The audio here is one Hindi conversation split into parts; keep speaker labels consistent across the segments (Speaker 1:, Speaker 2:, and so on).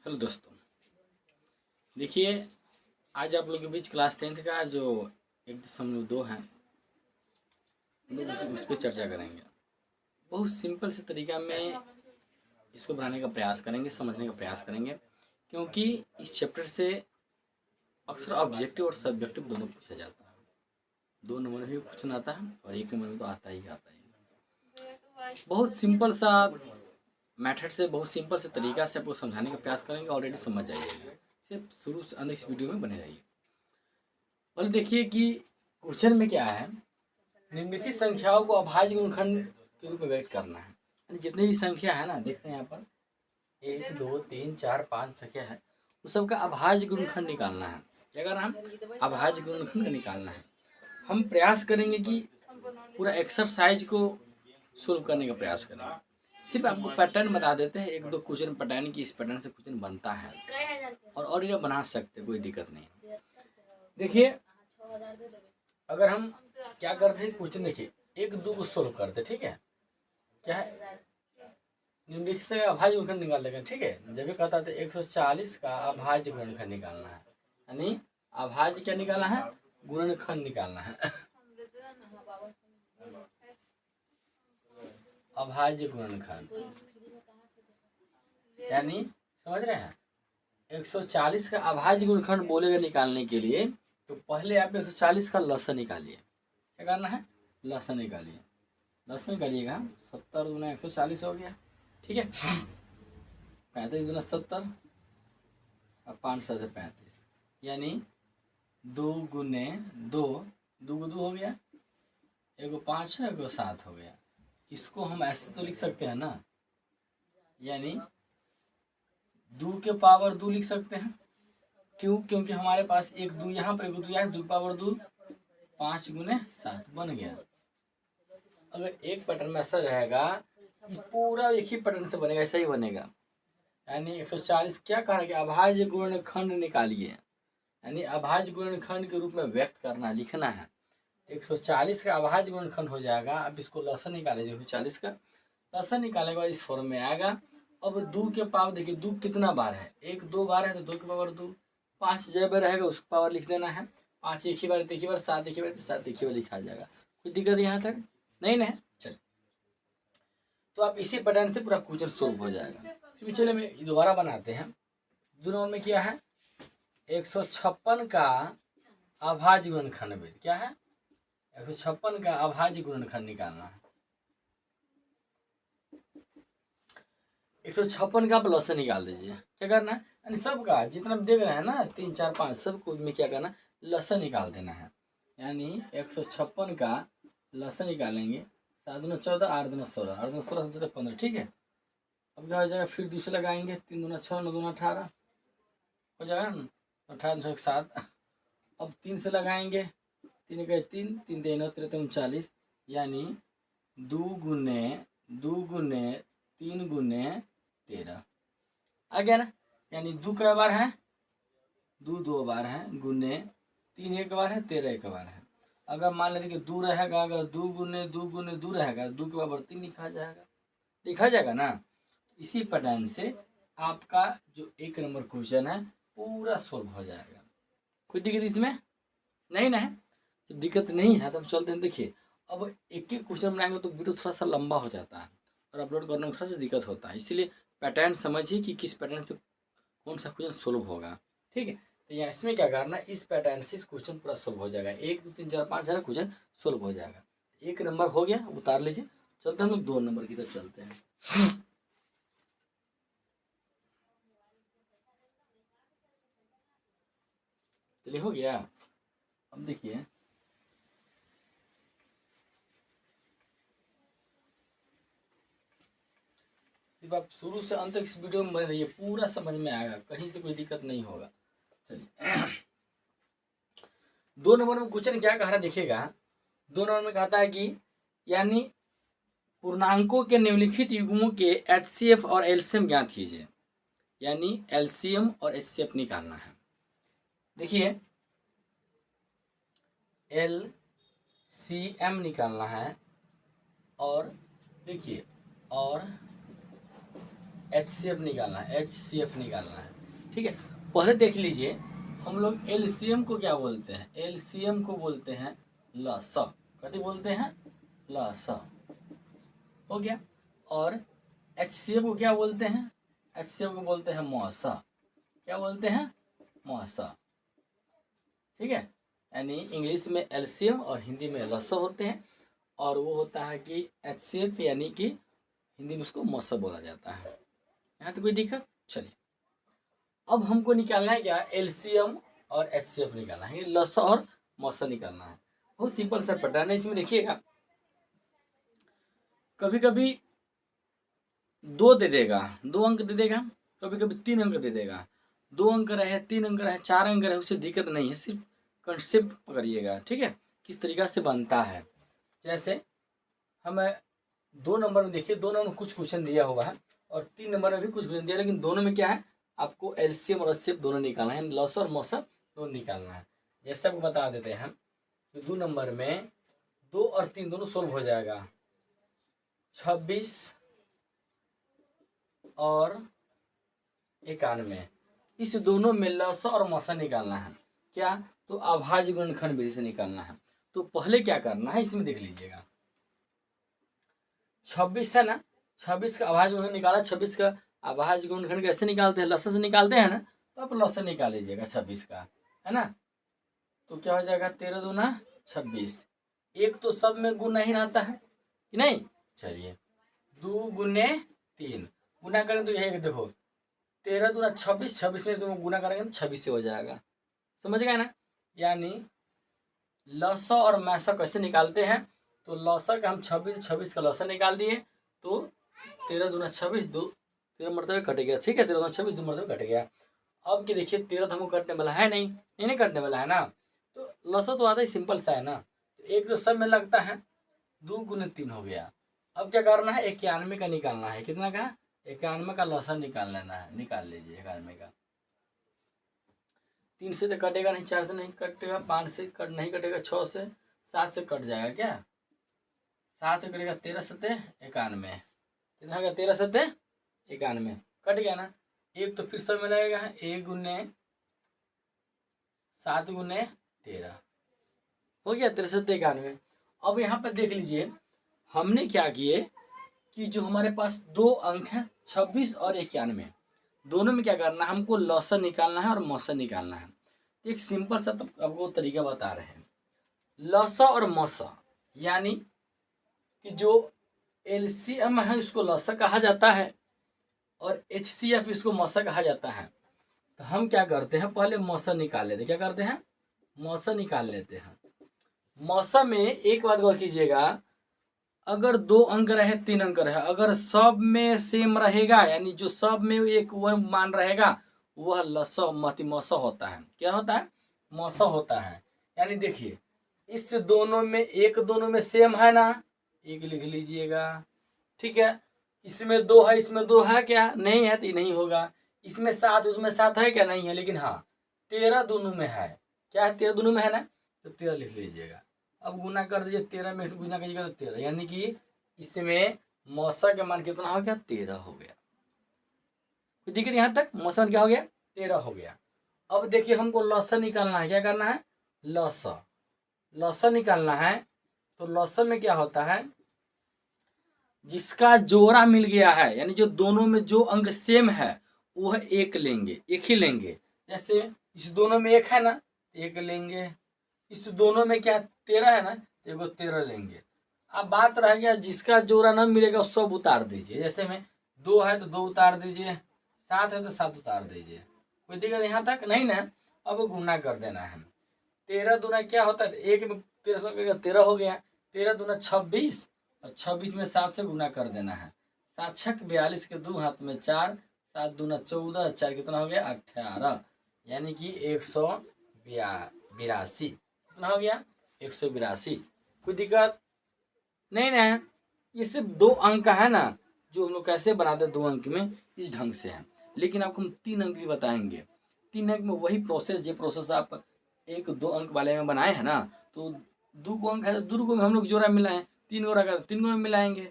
Speaker 1: हेलो दोस्तों, देखिए आज आप लोगों के बीच क्लास 10th का जो 1.2 है, हम लोग उस पर चर्चा करेंगे। बहुत सिंपल से तरीका में इसको बनाने का प्रयास करेंगे, समझने का प्रयास करेंगे, क्योंकि इस चैप्टर से अक्सर ऑब्जेक्टिव और सब्जेक्टिव दोनों पूछा जाता है। 2 नंबर में भी क्वेश्चन आता है और 1 नंबर में तो आता ही आता है। बहुत सिंपल सा मेथड से, बहुत सिंपल से तरीका से आपको समझाने का प्रयास करेंगे। ऑलरेडी समझ जाइएगा, सिर्फ शुरू से अंत इस वीडियो में बने रहिए। और देखिए कि क्वेश्चन में क्या है, निम्नलिखित संख्याओं को अभाज्य गुणनखंड के रूप में व्यक्त करना है। जितनी भी संख्या है ना, देखते हैं यहाँ पर 1 2 3 4 5 संख्या है, उस सबका अभाज्य गुणनखंड निकालना है। क्या करना है? अभाज्य गुणनखंड निकालना है। हम प्रयास करेंगे कि पूरा एक्सरसाइज को सोल्व करने का प्रयास करेंगे। सिर्फ आपको पैटर्न बता देते हैं, 1-2 क्वेश्चन पैटर्न की, इस पैटर्न से क्वेश्चन बनता है और ये बना सकते, कोई दिक्कत नहीं। देखिए अगर हम क्या करते हैं, क्वेश्चन देखिए 1-2 को सोल्व करते, ठीक है। क्या है, निम्नलिखित से अभाज्य गुणनखंड निकाल देंगे, ठीक है। जब भी कहता था 140 का अभाज्य गुणनखंड निकालना है, यानी अभाज्य क्या निकालना है? गुणनखंड निकालना है। अभाज्य गुणनखंड यानी समझ रहे हैं, 140 का अभाज्य गुणनखंड बोलेगा निकालने के लिए, तो पहले आप 140 का लसन निकालिए। क्या करना है? लसन निकालिए। लसन निकालिएगा, 70 गुना 140 हो गया, ठीक है। 35 गुना 70 और 5 7 35, यानी 2 गुने 2, 2 को 2 हो गया, 1 5 है, 1 7 हो गया। इसको हम ऐसे तो लिख सकते हैं ना, यानी 2 के पावर 2 लिख सकते हैं। क्यों? क्योंकि हमारे पास 1 2 यहाँ पर, 1 2 यहाँ, 2 पावर 2, 5 गुने 7 बन गया। अगर एक पैटर्न में ऐसा रहेगा, पूरा एक ही पैटर्न से बनेगा, ऐसा ही बनेगा। यानी 140 क्या कहा कि अभाज्य गुणनखंड निकालिए, यानी अभाज्य गुणनखंड के रूप में व्यक्त करना, लिखना है। 140 का अभाज्य गुणनखंड हो जाएगा। अब इसको लसन निकालिए, 140 का लसन निकालने के बाद इस फॉर्म में आएगा। अब 2 के पावर देखिए, 2 कितना बार है? 1 2 बार है, तो 2 के पावर 2। 5 जब रहेगा उसको पावर लिख देना है। 5 एक ही बार, एक ही बार, 7 एक ही बार, 7 एक ही बार लिखा जाएगा। कोई दिक्कत यहाँ तक नहीं ना? चलिए, तो आप इसी पैटर्न से पूरा क्वेश्चन सोल्व हो जाएगा। फिर चलिए मैं दोबारा बनाते हैं। 2 नंबर में क्या है? 156 का अभाज्य गुणनखंड क्या है? 156 का अभाज्य गुणनखंड निकालना है। 156 का आप लसन निकाल दीजिए। क्या करना है? यानी सबका जितना देख रहे हैं ना, 3 4 5, सबको में क्या करना, लसन निकाल देना है। यानी 156 का लसन निकालेंगे। 7 दूना 14, 8 दूना 16, 8 दूना 16, 7 15, ठीक है। अब क्या हो जाएगा, फिर दूसरे लगाएंगे। 3 दूना 6, 9 दूना 18 हो जाएगा ना, 18 6 7। अब 3 से लगाएंगे, 3 का 3, 3 3 13 39, यानी 2 गुने 2 गुने 3 गुने 13 आ गया ना। यानी 2 कै बार है? 2 2 बार है, गुने 3 एक बार है, 13 एक बार है। अगर मान लेते कि 2 रहेगा, अगर 2 गुने 2 गुने 2 रहेगा, 2 के बराबर 3 लिखा जाएगा ना। इसी पैटर्न से आपका जो 1 नंबर क्वेश्चन है पूरा सोल्व हो जाएगा। कोई दिक्कत इसमें नहीं ना है? तो दिक्कत नहीं है तो हम चलते हैं। देखिए अब एक एक क्वेश्चन बनाएंगे तो वीडियो थोड़ा सा लंबा हो जाता है और अपलोड करने में थोड़ा सा दिक्कत होता है। इसलिए पैटर्न समझिए कि किस पैटर्न से कौन सा क्वेश्चन सोल्व होगा, ठीक है। तो यहाँ इसमें क्या करना, इस पैटर्न से इस क्वेश्चन पूरा सोल्व हो जाएगा। 1 2 3 4 5 है ना, क्वेश्चन सोल्व हो जाएगा। 1 नंबर हो गया, उतार लीजिए। चलते हम लोग 2 नंबर की तरफ चलते हैं। चलिए हो गया। अब देखिए सिर्फ आप शुरू से अंत तक इस वीडियो में बने रहिए, पूरा समझ में आएगा, कहीं से कोई दिक्कत नहीं होगा। चलिए 2 नंबर में क्वेश्चन क्या कह रहा है देखिएगा। 2 नंबर में कहता है कि यानी पूर्णांकों के निम्नलिखित युग्मों के एचसीएफ और एलसीएम ज्ञात कीजिए। यानी एलसीएम और एचसीएफ निकालना है। देखिए एलसीएम निकालना है, और देखिए और HCF निकालना है, HCF निकालना है। ठीक है, पहले देख लीजिए हम लोग LCM को क्या बोलते हैं, LCM को बोलते हैं लस, कथी बोलते हैं, लस, हो गया। और HCF को क्या बोलते हैं, HCF को बोलते हैं मौस, क्या बोलते हैं, मौस। ठीक है, यानी इंग्लिश में LCM और हिंदी में लस होते हैं, और वो होता है कि HCF यानी कि हिंदी में उसको मौसा बोला जाता है। यहाँ तो कोई दिक्कत, चलिए अब हमको निकालना है क्या, LCM और HCF निकालना है, लस और मौसा निकालना है। बहुत सिंपल सा पैटर्न है, इसमें देखिएगा कभी कभी 2 दे देगा, 2 अंक दे देगा, कभी कभी 3 अंक दे देगा, 2 अंक रहे, 3 अंक रहे, 4 अंक रहे, उससे दिक्कत नहीं है, सिर्फ कंसेप्ट पकड़िएगा। ठीक है, किस तरीका से बनता है। जैसे हमें 2 नंबर में देखिए, 2 नंबर में कुछ क्वेश्चन दिया हुआ है और 3 नंबर में भी कुछ क्वेश्चन दिया, लेकिन दोनों में क्या है, आपको LCM और HCF दोनों निकालना है, लॉस और मौसम दोनों निकालना है। जैसे आपको बता देते हैं तो 2 नंबर में 2 और 3 दोनों सोल्व हो जाएगा, 26 और 91, इस दोनों में लस और मौसा निकालना है। क्या, तो अभाज्य गुणनखंड विधि से निकालना है। तो पहले क्या करना है, इसमें देख लीजिएगा 26 है ना, 26 का अभाज्य गुणनखंड निकाला, 26 का अभाज्य गुणनखंड कैसे निकालते हैं, लस से निकालते हैं ना, तो आप लस से निकाल लीजिएगा 26 का, है ना। तो क्या हो जाएगा, 13 दूना 26, एक तो सब में गुण नहीं रहता है कि नहीं, चलिए 2 गुने 3 गुना करें तो यही देखो 13 दूना 26, 26 में तुम गुना करेंगे तो 26 से हो जाएगा, समझ गए ना। यानी लसा और मैसा कैसे निकालते हैं, तो लसा का हम 26, 26 का लसा निकाल दिए, तो 13 दूना 26, 2 13 मरतबे कट गया। ठीक है, 13 दूना 26, 2 मरतबे कट गया। अब कि देखिए 13 तो हमको कटने वाला है नहीं, नहीं कटने वाला है ना, तो लसा तो आता ही सिंपल सा है ना, तो एक तो सब में लगता है, 2 गुने 3 हो गया। अब क्या करना है, 91 का निकालना है, कितना का, 91 का लसा निकाल लेना है, निकाल लीजिए 91 का। 3 से तो कटेगा नहीं, 4 से नहीं कटेगा, 5 से कट नहीं कटेगा, 6 से, 7 से कट जाएगा, क्या 7 से कटेगा, 13 सत्ते 91, कितना होगा, 13 सत्ते 91, कट गया ना। एक तो फिर सब में लगेगा, 1 गुने 7 गुने 13 हो गया, 13 सत्ते 91। अब यहाँ पर देख लीजिए हमने क्या किए कि जो हमारे पास 2 अंक है 26 और 91, दोनों में क्या करना है, हमको लॉसन निकालना है और मौसा निकालना है। एक सिंपल सा आपको तरीका बता रहे हैं, लॉसा और मौसा, यानी कि जो LCM है उसको लॉसा कहा जाता है और HCF इसको मौसा कहा जाता है। तो हम क्या करते हैं, पहले मौसा निकाल लेते हैं, क्या करते हैं, मौसा निकाल लेते हैं। मौसा में एक बात गौर कीजिएगा, अगर 2 अंक रहे 3 अंक रहे, अगर सब में सेम रहेगा, यानी जो सब में एक वह मान रहेगा, वह लसा मति मौसा होता है। क्या होता है, मौसा होता है। यानी देखिए इस दोनों में, एक दोनों में सेम है ना, एक लिख लीजिएगा। ठीक है, इसमें 2 है, इसमें 2 है क्या, नहीं है, तो ये नहीं होगा। इसमें 7, उसमें 7 है क्या, नहीं है, लेकिन हाँ 13 दोनों में है, क्या है, 13 दोनों में है ना, तो 13 लिख लीजिएगा। अब गुना कर दीजिए, 13 में से गुना कीजिएगा तो 13, यानी कि इसमें मौसा का मान कितना हो गया, 13 हो गया। तो देखिए यहाँ तक मौसा क्या हो गया, 13 हो गया। अब देखिए हमको लसा निकालना है, क्या करना है, लसा, लसा निकालना है। तो लसा में क्या होता है, जिसका जोड़ा मिल गया है, यानी जो दोनों में जो अंक सेम है वह एक लेंगे, एक ही लेंगे। जैसे इस दोनों में 1 है ना, एक लेंगे, इस दोनों में क्या 13 है ना, एगो 13 लेंगे। अब बात रह गया जिसका जोड़ा न मिलेगा सब उतार दीजिए। जैसे में 2 है तो 2 उतार दीजिए, 7 है तो 7 उतार दीजिए, कोई दिक्कत यहाँ तक नहीं ना। अब गुना कर देना है, 13 दूना क्या होता है, एक में 13 हो गया, 13 दूना 26 और 26 में 7 से गुना कर देना है। 7 छक 42 के 2 हाथ में 4, 7 दूना 14, 4 कितना हो गया 18, यानी कि 182, कितना हो गया 182। कोई दिक्कत नहीं ना, ये सिर्फ 2 अंक का है ना, जो हम लोग कैसे बनाते हैं 2 अंक में, इस ढंग से है। लेकिन आपको हम 3 अंक भी बताएंगे। 3 अंक में वही प्रोसेस, जो प्रोसेस आप 1-2 अंक वाले में बनाए हैं ना, तो 2 अंक है तो 2 को में हम लोग जोड़ा मिलाएं, 3 को रखा तो 3 को में मिलाएंगे,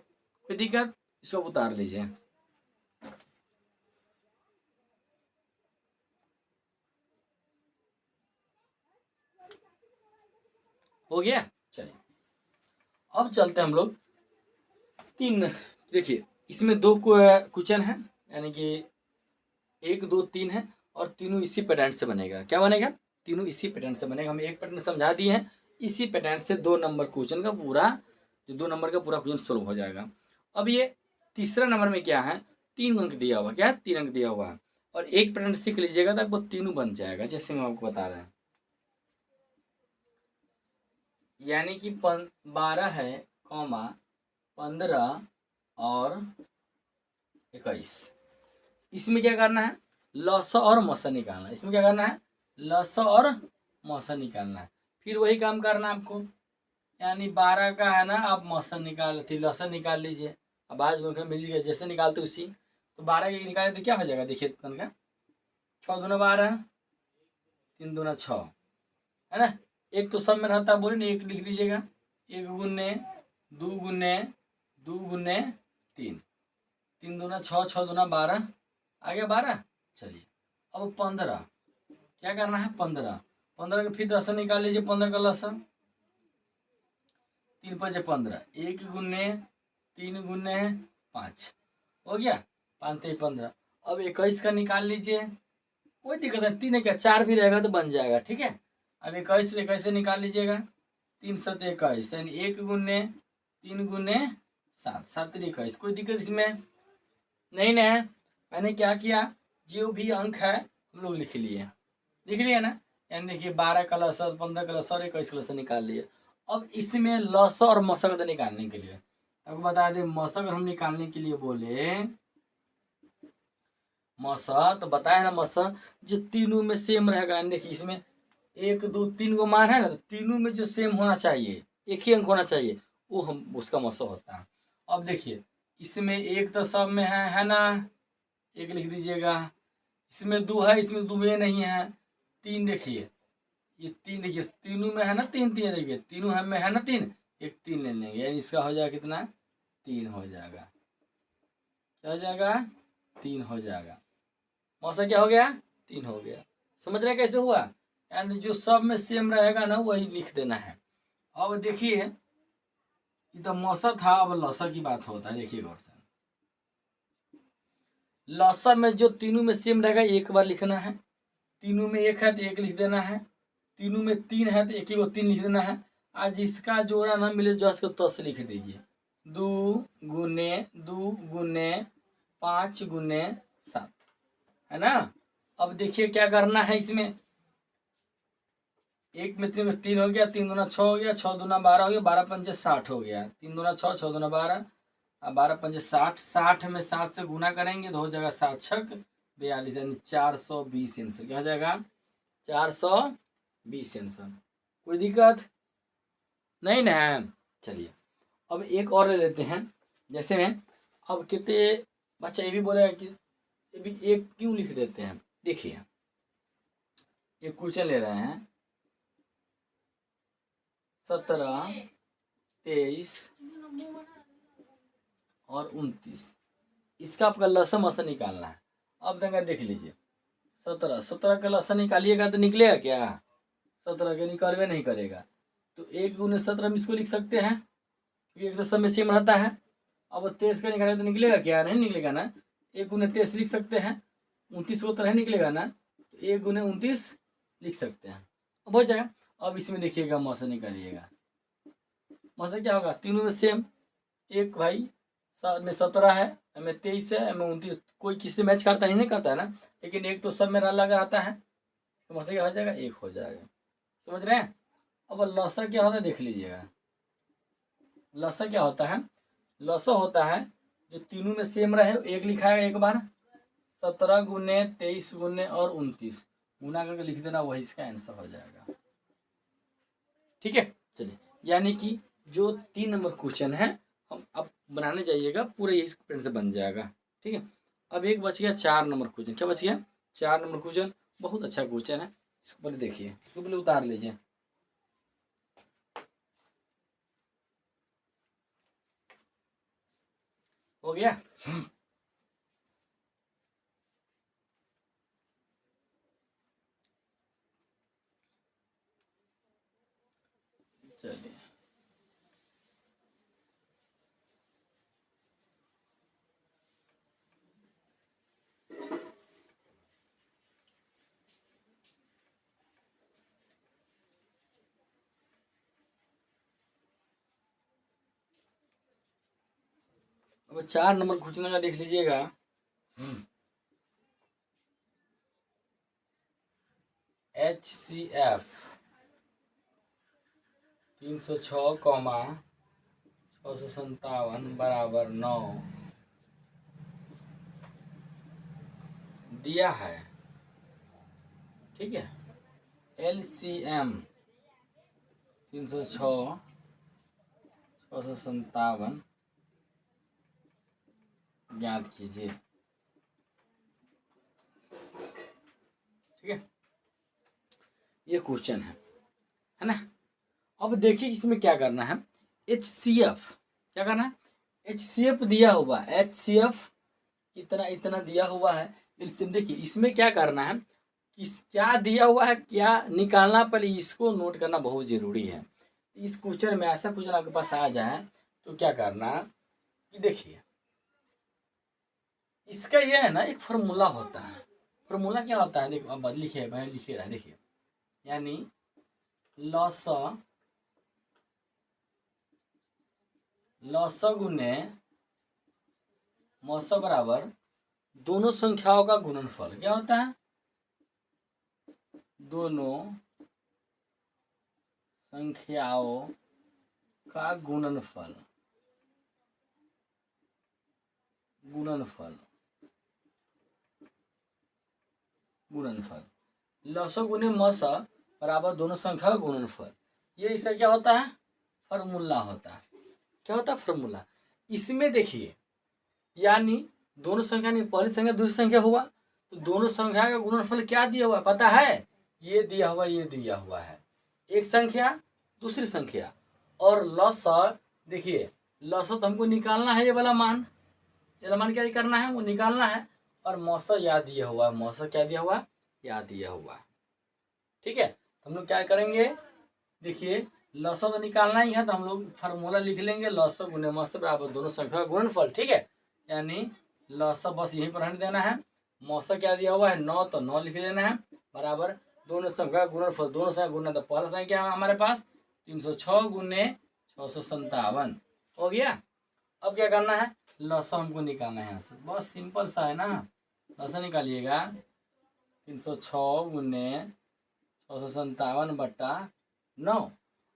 Speaker 1: कोई दिक्कत, इसको उतार लीजिए। हो गया। चलिए अब चलते हैं हम लोग तीन। देखिए इसमें दो क्वेश्चन है, यानी कि 1 2 3 है, और तीनों इसी पैटर्न से बनेगा। क्या बनेगा? तीनों इसी पैटर्न से बनेगा। हम एक पैटर्न समझा दिए हैं, इसी पैटर्न से 2 नंबर क्वेश्चन का पूरा, जो 2 नंबर का पूरा क्वेश्चन सोल्व हो जाएगा। अब ये तीसरा नंबर में क्या है, 3 अंक दिया हुआ, क्या 3 अंक दिया हुआ है, और एक पैटर्न सीख लीजिएगा तो आपको तीनों बन जाएगा, जैसे हम आपको बता रहे हैं। यानी कि 12 है, 15 और 21। इसमें क्या करना है, लसा और मसा निकालना है। इसमें क्या करना है, लसा और मसा निकालना है। फिर वही काम करना है आपको, यानी 12 का है ना, आप मसा निकाल थी, लसा निकाल लीजिए। अब आज मिल गया, जैसे निकालते उसी। तो 12 के निकाले तो क्या हो जाएगा, देखिए तन का 6 दूना 12, 3 दूना 6, है ना। एक तो सब में रहता है, बोले ना, एक लिख दीजिएगा। 1 गुने 2 गुने 2 गुने 3, 3 दूना 6, 6 दूना 12, आ गया 12। चलिए अब 15 क्या करना है, 15 का फिर लसन निकाल लीजिए। 15 का लसन 3 5 15, 1 गुने 3 गुने 5, हो गया 5 3 15। अब 21 का निकाल लीजिए। कोई दिक्कत नहीं, 3 है क्या, 4 भी रहेगा तो बन जाएगा, ठीक है। अब 21 से निकाल लीजिएगा। 3 7 21, यानी 1 गुने 3 गुने 7, 7 3 21। कोई दिक्कत इसमें नहीं ना है। मैंने क्या किया, जो भी अंक है हम लोग लिख लिए ना। यानी देखिए 12 का लसा, 15 का लसा और 21 का लसा निकाल लिए। अब इसमें लसा और मशक निकालने के लिए आपको बता दें, मशक हम निकालने के लिए बोले मशा, तो बताया ना मशा जो तीनों में सेम रहेगा। यानी देखिए इसमें 1 2 3 को मान है ना, तो तीनों में जो सेम होना चाहिए, एक ही अंक होना चाहिए, वो हम उसका मशा होता है। अब देखिए इसमें एक तो सब में है ना, एक लिख दीजिएगा। इसमें 2 है, इसमें 2 में नहीं है। 3 देखिए, ये 3 देखिए, तीनों में है ना 3 3, देखिए तीनों में है ना 3, एक 3 ले लेंगे, यानी इसका हो जाएगा कितना, 3 हो जाएगा। क्या हो जाएगा, 3 हो जाएगा। मौसा क्या हो गया, 3 हो गया। समझ रहे कैसे हुआ, यानी जो सब में सेम रहेगा ना वही लिख देना है। अब देखिए ये तो मौसा था, अब लसा की बात होता है। देखिए गौर से, लसा में जो तीनों में सेम रहेगा एक बार लिखना है। तीनों में 1 है तो 1 लिख देना है। तीनों में 3 है तो 1 3 लिख देना है। आज जिसका जोड़ा ना मिले जस को तस लिख दीजिए। 2 गुने 2 गुने 5 गुने 7, है ना। अब देखिए क्या करना है, इसमें 1 में 3 हो गया, 3 दूना 6 हो गया, 6 दूना 12 हो गया, 12 पंचे 60 हो गया। 3 दूना 6, 6 दूना 12, 12 पंचे 60, 60 में 7 से गुना करेंगे तो हो जाएगा 7 छक 42, यानी 420 आंसर। क्या हो जाएगा, 420 आंसर। कोई दिक्कत नहीं ना है। चलिए अब एक और ले लेते हैं। जैसे में अब कितने बच्चा ये भी बोलेगा कि ये भी एक क्यों लिख देते हैं। देखिए एक क्वेश्चन ले रहे हैं, 17 23 और 29, इसका आपका लसम असर निकालना है। अब देख लीजिए, 17 का लसम निकालिएगा तो निकलेगा क्या, 17 के निकालवे नहीं करेगा। तो 1 गुने 17 में इसको लिख सकते हैं, क्योंकि एक तो सब में सेम रहता है। अब 23 का निकाले तो निकलेगा क्या, नहीं निकलेगा ना। 1 गुने 23 लिख सकते हैं, 29 को तो नहीं निकलेगा ना, तो 1 गुने 29 लिख सकते हैं, अब हो जाएगा। अब इसमें देखिएगा मौसा निकालिएगा। मौसा क्या होगा, तीनों में सेम, एक भाई में 17 है, में 23 है, में 29, कोई किसी मैच करता नहीं करता है ना, लेकिन एक तो सब में लगा रहता है, तो मौसा क्या हो जाएगा, 1 हो जाएगा। समझ रहे हैं। अब लौसा क्या होता है देख लीजिएगा। लसा क्या होता है, लसा होता है जो तीनों में सेम रहे, 1 लिखा है एक बार। 17 गुने 23 गुने और 29 गुना करके लिख देना, वही इसका आंसर हो जाएगा। ठीक है। चलिए यानी कि जो 3 नंबर क्वेश्चन है हम अब बनाने जाइएगा, पूरे इस पेन से बन जाएगा। ठीक है। अब एक बच गया 4 नंबर क्वेश्चन। क्या बच गया, 4 नंबर क्वेश्चन। बहुत अच्छा क्वेश्चन है, इसको पहले देखिए, इसको पहले उतार लीजिए। हो गया। चलिए अब 4 नंबर क्वेश्चन का देख लीजिएगा। HCF 306, 657 बराबर 9 दिया है, ठीक है। LCM 306, 657 ज्ञात कीजिए, ठीक है। ये क्वेश्चन है ना। अब देखिए इसमें क्या करना है। HCF क्या करना है, HCF दिया हुआ, HCF इतना इतना दिया हुआ है। देखिए इसमें क्या करना है, किस क्या दिया हुआ है क्या निकालना, पहले इसको नोट करना बहुत ज़रूरी है। इस क्वेश्चन में ऐसा क्वेश्चन आपके पास आ जाए तो क्या करना कि देखिए इसका यह है ना, एक फार्मूला होता है। फार्मूला क्या होता है, देखो अब लिखिए भाई, लिखिए रहा देखिए, यानी लॉस गुने मौसा बराबर दोनों संख्याओं का गुणनफल। क्या होता है, दोनों संख्याओं का गुणनफल। लसो गुने मस बराबर दोनों संख्या का गुणनफल। ये इसका क्या होता है, फार्मूला होता है। क्या होता है, फार्मूला। इसमें देखिए यानी दोनों संख्या नहीं, पहली संख्या दूसरी संख्या हुआ तो दोनों संख्या का गुणनफल क्या दिया हुआ है पता है, ये दिया हुआ, ये दिया हुआ है, एक संख्या दूसरी संख्या। और लस देखिए, लस तो हमको निकालना है, ये वाला मान, ये मान क्या करना है, वो निकालना है। और मौसा याद दिया हुआ है, मौसा क्या दिया हुआ, याद दिया हुआ है, ठीक है। तो हम लोग क्या करेंगे, देखिए लसो तो निकालना ही है, तो हम लोग फार्मूला लिख लेंगे, लसो गुने मौसा बराबर दोनों संख्या का गुणनफल, ठीक है। यानी लसो बस यहीं पर रहने देना है, मौसा क्या दिया हुआ है 9, तो 9 लिख लेना है, बराबर दोनों संख्या का गुणनफल, दोनों संख्या गुणा, तो पहला संख्या है हमारे पास 306 गुने 657 हो गया। अब क्या करना है, लसा हमको निकालना है यहाँ से, बस सिंपल सा है ना। लसा निकालिएगा 306 गुने 657/9।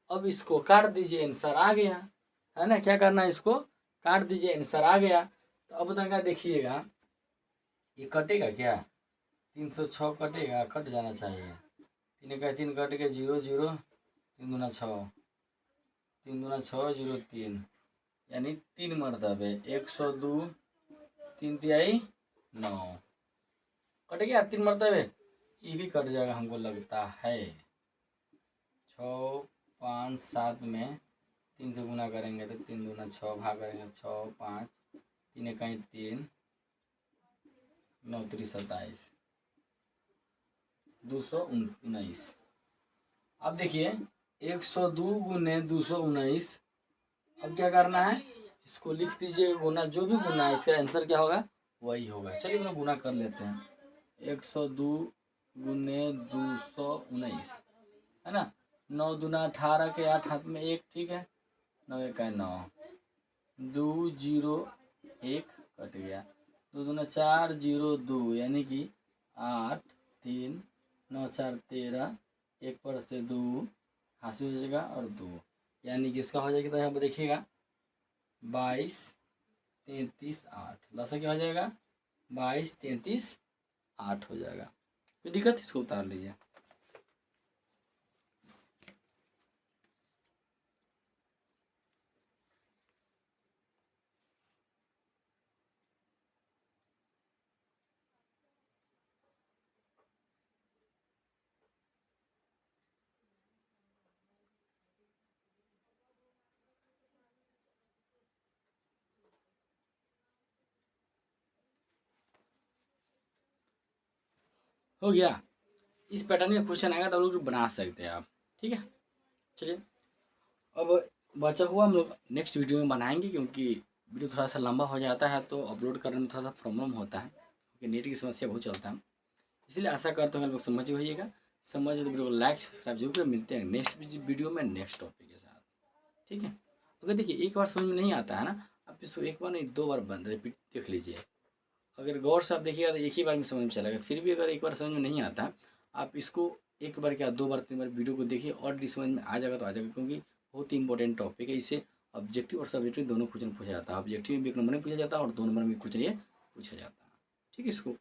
Speaker 1: अब इसको काट दीजिए, आंसर आ गया, है ना। क्या करना है, इसको काट दीजिए, आंसर आ गया। तो अब तक देखिएगा ये कटेगा क्या, 306 कटेगा, कट जाना चाहिए, 3 का 3 कट के 0 0, 3 दूना 6, 3 दूना 6 0 3, यानी 3 मरतबे 102, 3 तिहाई 9, कट गया 3 मरतबे। ये भी कट जाएगा हमको लगता है, 6 5 7 में 3 से गुना करेंगे तो 3 दूना 6, भाग करेंगे 6 5, 3 इकाई 3, 9 3 27, 219। अब देखिए 102 गुने 219। अब क्या करना है, इसको लिख दीजिए, गुना जो भी गुना है इसका आंसर क्या होगा, वही होगा। चलिए हम लोग गुना कर लेते हैं, 102 गुने 219, है ना। 9 दूना 18 के 8 हाथ में 1, ठीक है, 9 1 9, 2 0 1 कट गया, 2 दूना 4 0 2, यानी कि 8 3 9 4 13, 1 पर से 2 हासिल हो जाएगा और 2, यानी कि इसका हो जाएगा, तो यहाँ पर देखिएगा 22 33 8, लसा क्या हो जाएगा 22 33 8 हो जाएगा। कोई दिक्कत, इसको उतार लीजिए। हो गया। इस पैटर्न में क्वेश्चन आएगा तो लोग बना सकते हैं आप, ठीक है। चलिए अब बचा हुआ हम लोग नेक्स्ट वीडियो में बनाएंगे, क्योंकि वीडियो थोड़ा सा लंबा हो जाता है तो अपलोड करने में थोड़ा सा प्रॉब्लम होता है, क्योंकि नेट की समस्या बहुत चलता है। इसलिए आशा करते हैं लोग समझ होइएगा, समझ तो वीडियो को लाइक सब्सक्राइब जरूर करें। मिलते हैं नेक्स्ट वीडियो में नेक्स्ट टॉपिक के साथ, ठीक है। अगर देखिए एक बार समझ में नहीं आता है ना, आप इसको एक बार नहीं 2 बार बंद रिपीट देख लीजिए। अगर गौर से आप देखिएगा तो एक ही बार में समझ में चलेगा। फिर भी अगर एक बार समझ में नहीं आता, आप इसको 1 बार क्या 2 बार 3 बार वीडियो को देखिए और समझ में आ जाएगा तो आ जाएगा, क्योंकि बहुत ही इंपॉर्टेंट टॉपिक है। इससे ऑब्जेक्टिव और सब्जेक्टिव दोनों क्वेश्चन पूछा जाता है। ऑब्जेक्टिव में भी 1 नंबर में पूछा जाता है और 2 नंबर में क्वेश्चन ये पूछा जाता है। ठीक है, इसको